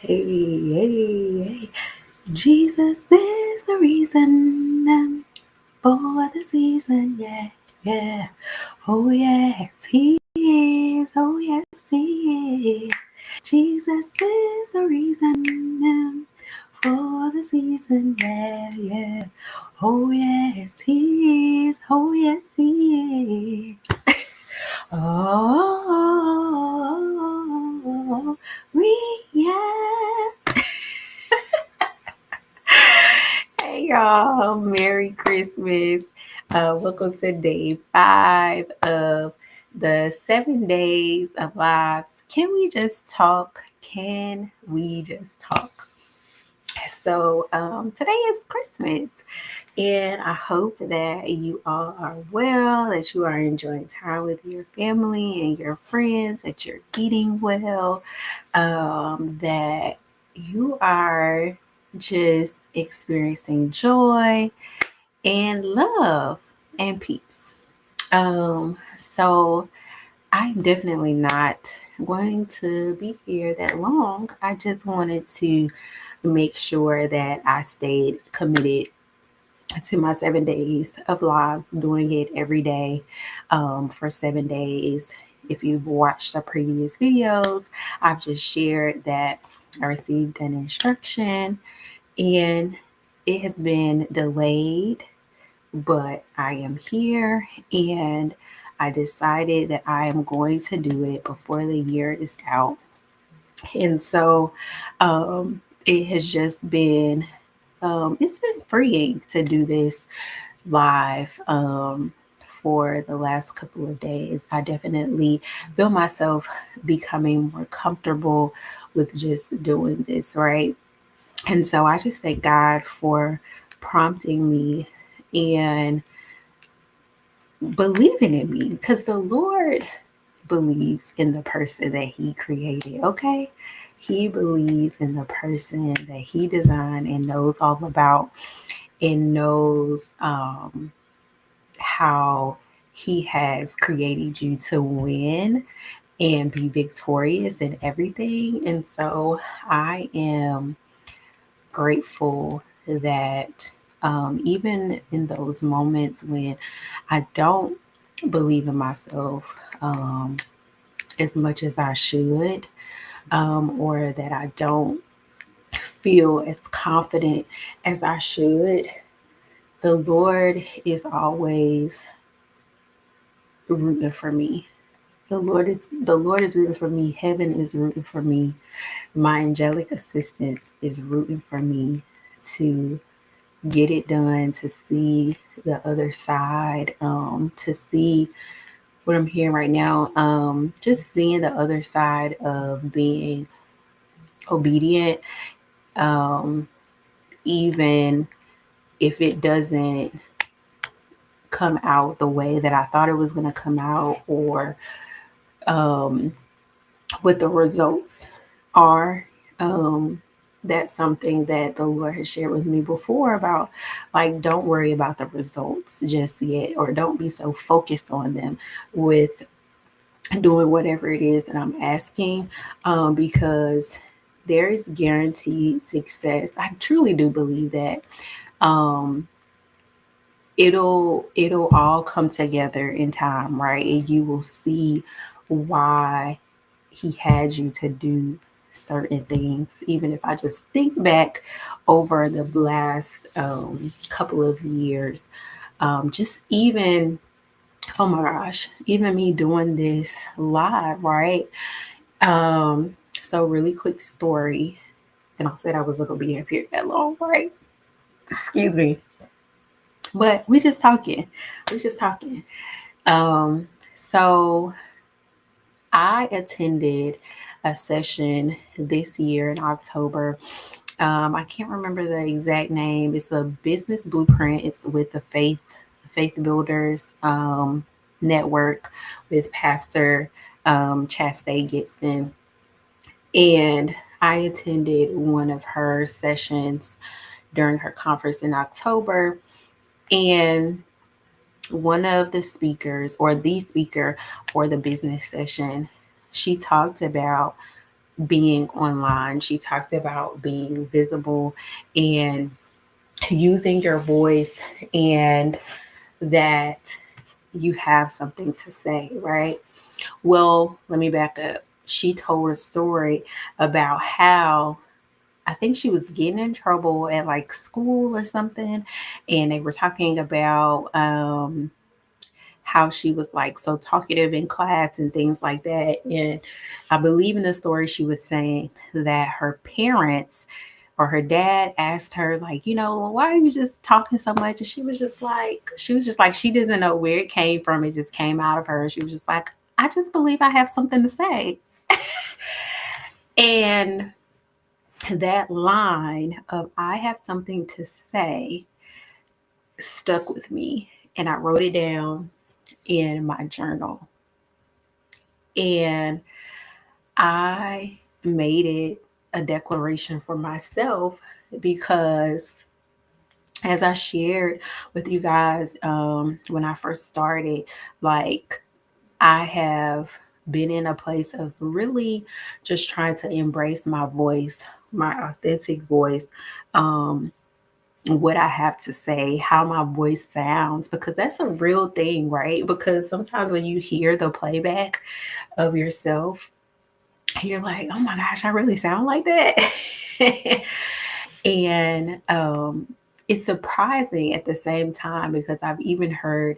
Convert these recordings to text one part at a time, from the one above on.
Hey, hey, hey. Jesus is the reason for the season. Yeah, yeah. Oh, yes, He is. Oh, yes, He is. Jesus is the reason for the season. Yeah, yeah. Oh, yes, He is. Oh, yes, He is. Oh, yeah. Hey y'all, Merry Christmas. Welcome to day 5 of the 7 days of lives. Can we just talk? Can we just talk? So today is Christmas, and I hope that you all are well, that you are enjoying time with your family and your friends, that you're eating well, that you are just experiencing joy and love and peace. So I'm definitely not going to be here that long. I just wanted to make sure that I stayed committed to my 7 days of lives, doing it every day for 7 days. If you've watched the previous videos, I've just shared that I received an instruction and it has been delayed, but I am here and I decided that I am going to do it before the year is out. And so it has just been it's been freeing to do this live for the last couple of days. I definitely feel myself becoming more comfortable with just doing this, right? And so I just thank God for prompting me and believing in me because the Lord believes in the person that He created, okay? He believes in the person that He designed and knows all about and knows how He has created you to win and be victorious in everything. And so I am grateful that even in those moments when I don't believe in myself as much as I should, or that I don't feel as confident as I should, the Lord is always rooting for me. The Lord is rooting for me. Heaven is rooting for me. My angelic assistance is rooting for me to get it done, to see the other side, to see what I'm hearing right now. Just seeing the other side of being obedient, um, even if it doesn't come out the way that I thought it was going to come out, or um, what the results are. Um, that's something that the Lord has shared with me before about, like, don't worry about the results just yet, or don't be so focused on them with doing whatever it is that I'm asking, because there is guaranteed success. I truly do believe that. Um, it'll all come together in time, right? And you will see why He had you to do certain things. Even if I just think back over the last couple of years, just even, oh my gosh, even me doing this live, right? So really quick story, and I said I wasn't gonna be up here that long, right? Excuse me. But we just talking. We just talking. So I attended a session this year in October. I can't remember the exact name. It's a business blueprint. It's with the Faith Builders network with Pastor Chastain Gibson, and I attended one of her sessions during her conference in October, and one of the speakers, or the speaker for the business session, she talked about being online. She talked about being visible and using your voice, and that you have something to say, right? Well, let me back up. She told a story about how I think she was getting in trouble at like school or something, and they were talking about how she was like so talkative in class and things like that. And I believe in the story she was saying that her parents or her dad asked her, like, why are you just talking so much? And she was just like she doesn't know where it came from. It just came out of her. She was just like, I just believe I have something to say. And that line of I have something to say stuck with me. And I wrote it down in my journal. And I made it a declaration for myself because, as I shared with you guys when I first started, like, I have been in a place of really just trying to embrace my voice, my authentic voice, what I have to say, how my voice sounds, because that's a real thing, right? Because sometimes when you hear the playback of yourself, you're like, oh my gosh, I really sound like that. And it's surprising at the same time because I've even heard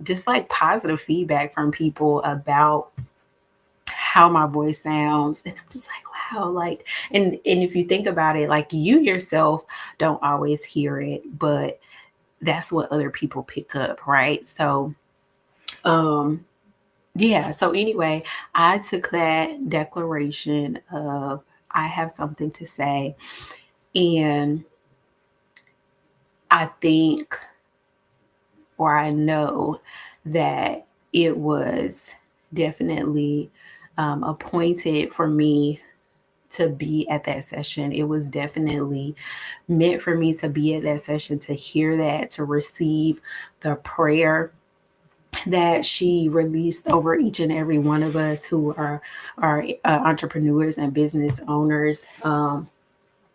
just like positive feedback from people about how my voice sounds. And I'm just like, wow, like, and if you think about it, like, you yourself don't always hear it, but that's what other people pick up, right? So um yeah, so anyway, I took that declaration of I have something to say, and I think, or I know, that it was definitely appointed for me to be at that session. It was definitely meant for me to be at that session, to hear that, to receive the prayer that she released over each and every one of us who are entrepreneurs and business owners,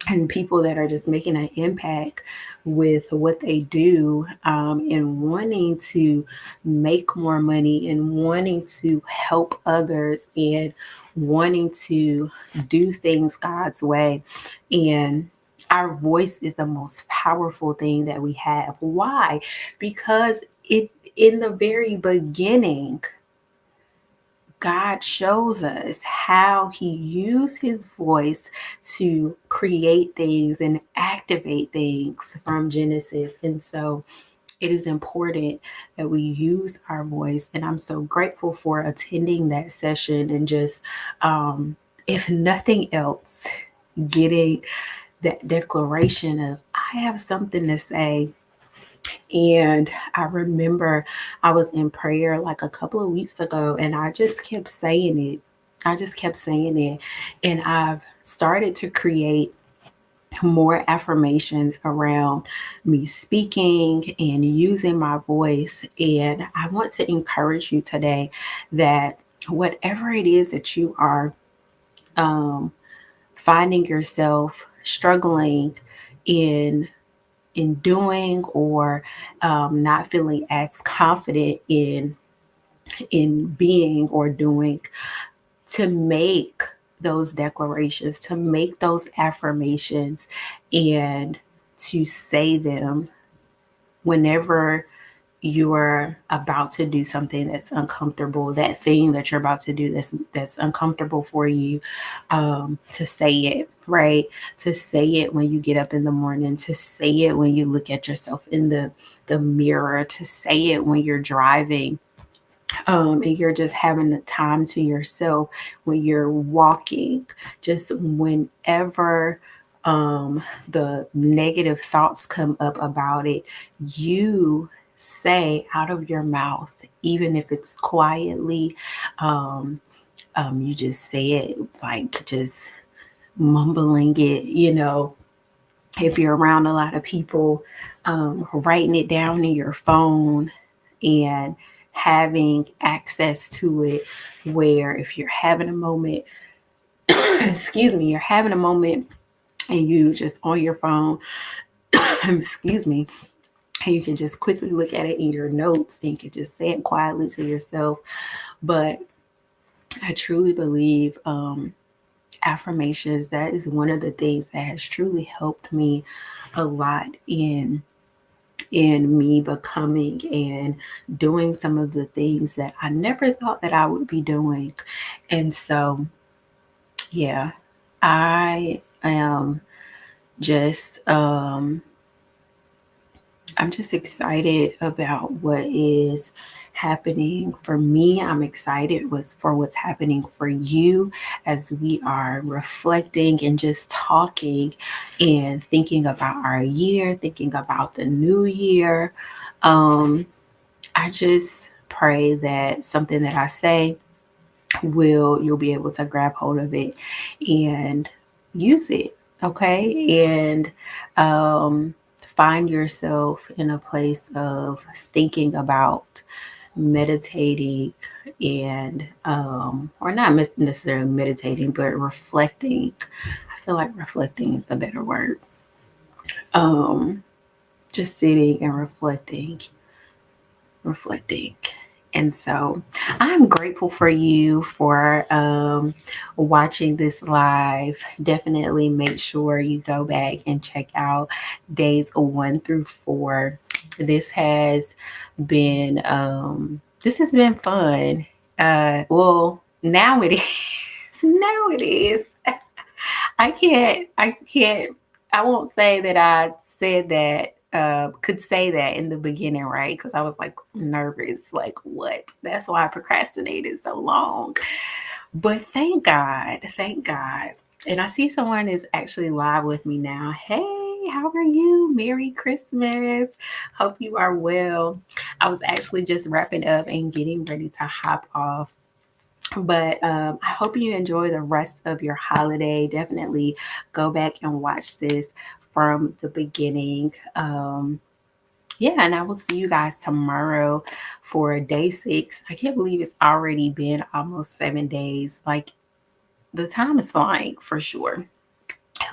and people that are just making an impact with what they do, and wanting to make more money and wanting to help others and wanting to do things God's way. And our voice is the most powerful thing that we have. Why? Because in the very beginning, God shows us how he used his voice to create things and activate things from Genesis. And so it is important that we use our voice. And I'm so grateful for attending that session and just, if nothing else, getting that declaration of I have something to say. And I remember I was in prayer like a couple of weeks ago, and I just kept saying it. I just kept saying it. And I've started to create more affirmations around me speaking and using my voice. And I want to encourage you today that whatever it is that you are um, finding yourself struggling in doing, or not feeling as confident in being or doing, to make those declarations, to make those affirmations, and to say them whenever you're about to do something that's uncomfortable, that thing that you're about to do that's uncomfortable for you, to say it, right? To say it when you get up in the morning, to say it when you look at yourself in the mirror, to say it when you're driving, and you're just having the time to yourself, when you're walking, just whenever the negative thoughts come up about it, you say out of your mouth, even if it's quietly, um, you just say it, like, just mumbling it, if you're around a lot of people, writing it down in your phone and having access to it, where if you're having a moment, excuse me, you're having a moment and you just on your phone, excuse me, and you can just quickly look at it in your notes and you can just say it quietly to yourself. But I truly believe affirmations, that is one of the things that has truly helped me a lot in me becoming and doing some of the things that I never thought that I would be doing. And so, yeah, I am just I'm just excited about what is happening for me. I'm excited for what's happening for you as we are reflecting and just talking and thinking about our year, thinking about the new year. I just pray that something that I say you'll be able to grab hold of it and use it. Okay. And find yourself in a place of thinking about meditating and or not necessarily meditating, but reflecting. I feel like reflecting is a better word. um just sitting and reflecting. And so I'm grateful for you for watching this live. Definitely make sure you go back and check out days 1 through 4. This has this has been fun. Well, now it is. Now it is. I won't say that I said that, could say that in the beginning, right? Because I was like nervous, like, what? That's why I procrastinated so long. But thank God, thank God. And I see someone is actually live with me now. Hey, how are you? Merry Christmas. Hope you are well. I was actually just wrapping up and getting ready to hop off, but I hope you enjoy the rest of your holiday. Definitely go back and watch this from the beginning. Yeah, and I will see you guys tomorrow for day 6. I can't believe it's already been almost 7 days. Like, the time is flying for sure.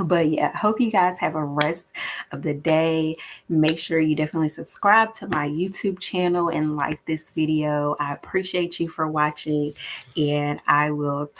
But yeah, hope you guys have a rest of the day. Make sure you definitely subscribe to my YouTube channel and like this video. I appreciate you for watching, and I will